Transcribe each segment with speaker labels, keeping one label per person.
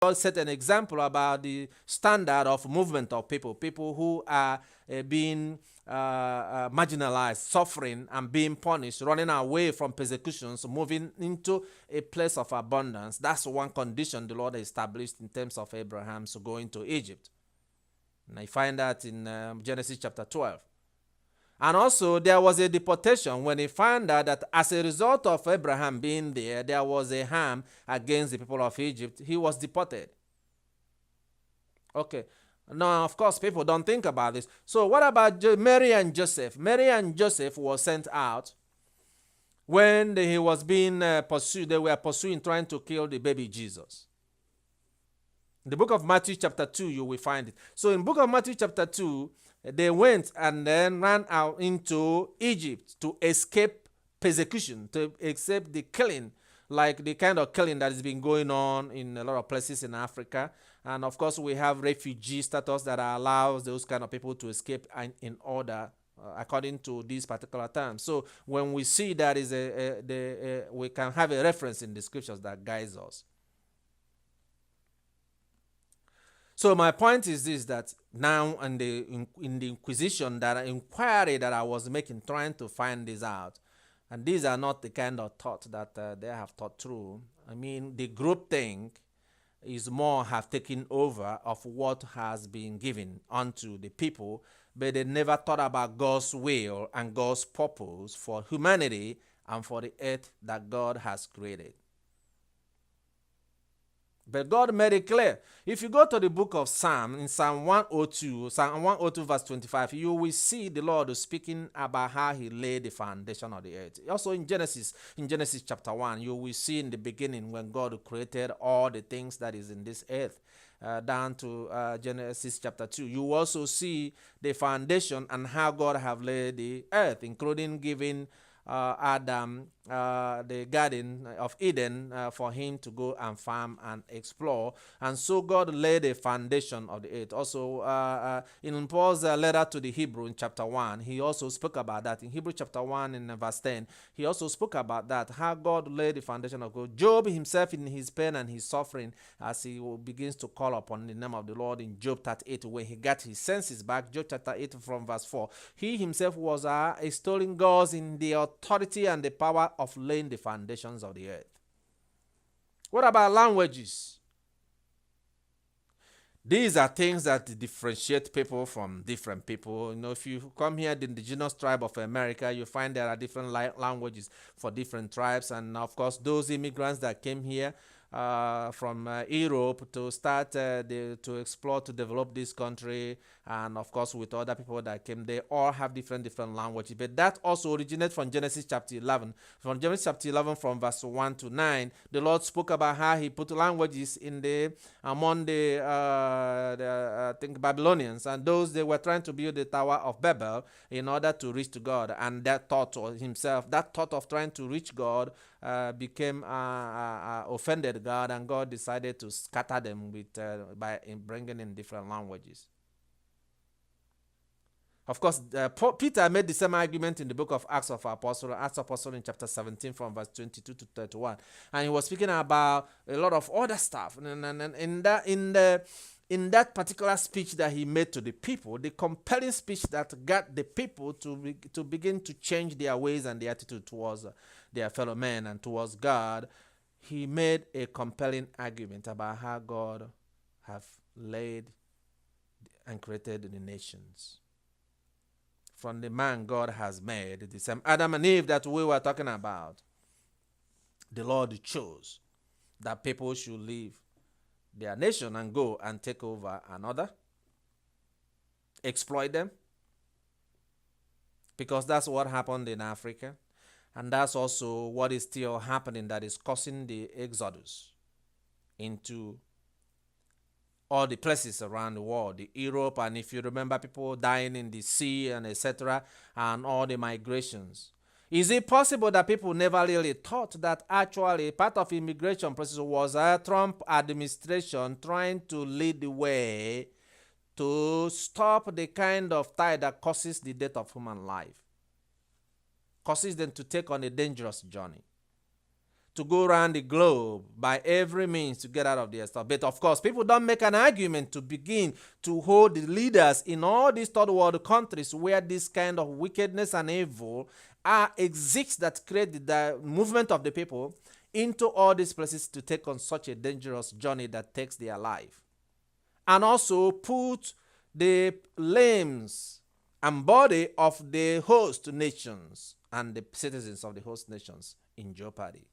Speaker 1: God set an example about the standard of movement of people who are being marginalized, suffering, and being punished, running away from persecutions, moving into a place of abundance. That's one condition the Lord established in terms of Abraham's going to Egypt. And I find that in Genesis chapter 12. And also, there was a deportation when he found out that as a result of Abraham being there, there was a harm against the people of Egypt. He was deported. Okay. Now, of course, people don't think about this. So, what about Mary and Joseph? Mary and Joseph was sent out when he was being pursued. They were pursuing, trying to kill the baby Jesus. In the book of Matthew chapter 2, you will find it. So, in the book of Matthew chapter 2, they went and then ran out into Egypt to escape persecution, to escape the killing, like the kind of killing that has been going on in a lot of places in Africa. And of course, we have refugee status that allows those kind of people to escape in order according to these particular terms. So when we see that is we can have a reference in the scriptures that guides us. So my point is this, that now in the inquisition, that inquiry that I was making, trying to find this out, and these are not the kind of thought that they have thought through. I mean, the group thing is more have taken over of what has been given unto the people, but they never thought about God's will and God's purpose for humanity and for the earth that God has created. But God made it clear. If you go to the book of Psalm, in Psalm 102 verse 25, you will see the Lord speaking about how he laid the foundation of the earth. Also in Genesis chapter 1, you will see in the beginning when God created all the things that is in this earth. Down to Genesis chapter 2. You also see the foundation and how God have laid the earth, including giving Adam the garden of Eden for him to go and farm and explore. And so God laid a foundation of the earth. Also in Paul's letter to the Hebrew in chapter 1, he also spoke about that. In Hebrew chapter 1 in verse 10, he also spoke about that, how God laid the foundation of God. Job himself, in his pain and his suffering, as he begins to call upon the name of the Lord in Job 38, when he got his senses back, Job chapter 8 from verse 4, he himself was extolling God in the authority and the power of laying the foundations of the earth. What about languages? These are things that differentiate people from different people. You know, if you come here, the indigenous tribe of America, you find there are different languages for different tribes. And of course, those immigrants that came here from Europe to start to explore, to develop this country, and of course with other people that came, they all have different languages. But that also originates from Genesis chapter 11. From Genesis chapter 11, from verse 1 to 9, the Lord spoke about how he put languages in among the I think Babylonians, and those they were trying to build the Tower of Babel in order to reach to God. And that thought of trying to reach God became offended God, and God decided to scatter them by bringing in different languages. Of course, Peter made the same argument in the book of Acts of Apostles in chapter 17 from verse 22 to 31. And he was speaking about a lot of other stuff. And in that particular speech that he made to the people, the compelling speech that got the people to begin to change their ways and their attitude towards their fellow men and towards God, he made a compelling argument about how God have laid and created the nations. From the man God has made, the same Adam and Eve that we were talking about, the Lord chose that people should leave their nation and go and take over another, exploit them, because that's what happened in Africa, and that's also what is still happening, that is causing the exodus into all the places around the world, the Europe, and if you remember, people dying in the sea and etc., and all the migrations. Is it possible that people never really thought that actually part of immigration process was a Trump administration trying to lead the way to stop the kind of tide that causes the death of human life, causes them to take on a dangerous journey, to go around the globe by every means to get out of their stuff. But of course, people don't make an argument to begin to hold the leaders in all these third world countries where this kind of wickedness and evil exists, that create the movement of the people into all these places to take on such a dangerous journey that takes their life. And also put the limbs and body of the host nations and the citizens of the host nations in jeopardy.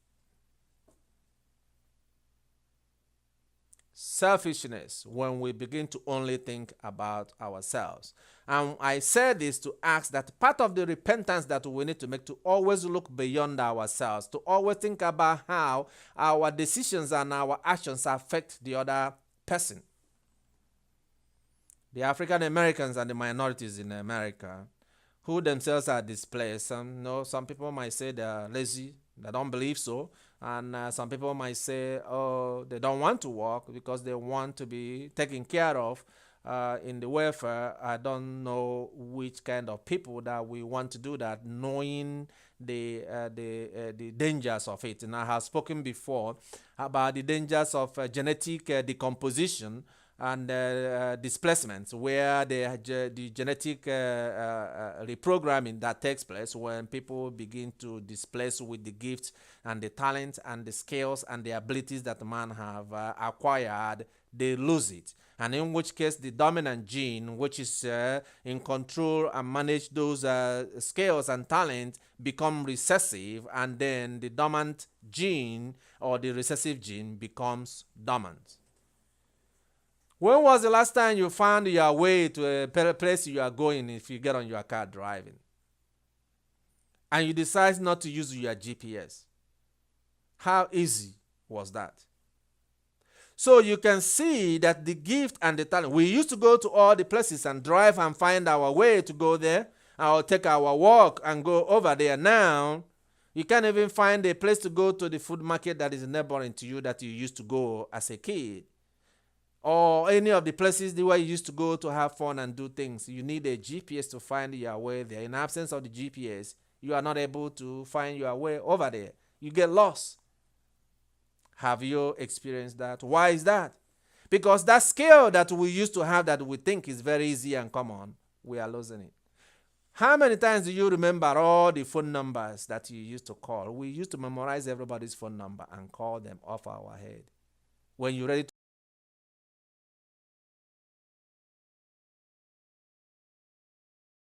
Speaker 1: Selfishness, when we begin to only think about ourselves. And I said this to ask that part of the repentance that we need to make, to always look beyond ourselves, to always think about how our decisions and our actions affect the other person. The African Americans and the minorities in America, who themselves are displaced. Some people might say they are lazy. They don't believe so. And some people might say, oh, they don't want to work because they want to be taken care of in the welfare. I don't know which kind of people that we want to do that, knowing the dangers of it. And I have spoken before about the dangers of genetic decomposition and displacements, where the genetic reprogramming that takes place when people begin to displace with the gifts and the talent and the skills and the abilities that man have acquired, they lose it. And in which case the dominant gene, which is in control and manage those skills and talent, become recessive, and then the dormant gene or the recessive gene becomes dormant. When was the last time you found your way to a place you are going if you get on your car driving? And you decide not to use your GPS? How easy was that? So you can see that the gift and the talent, we used to go to all the places and drive and find our way to go there, or take our walk and go over there. Now, you can't even find a place to go to the food market that is neighboring to you that you used to go as a kid. Or any of the places where you used to go to have fun and do things. You need a GPS to find your way there. In absence of the GPS, you are not able to find your way over there. You get lost. Have you experienced that? Why is that? Because that skill that we used to have that we think is very easy and common, we are losing it. How many times do you remember all the phone numbers that you used to call? We used to memorize everybody's phone number and call them off our head. When you're ready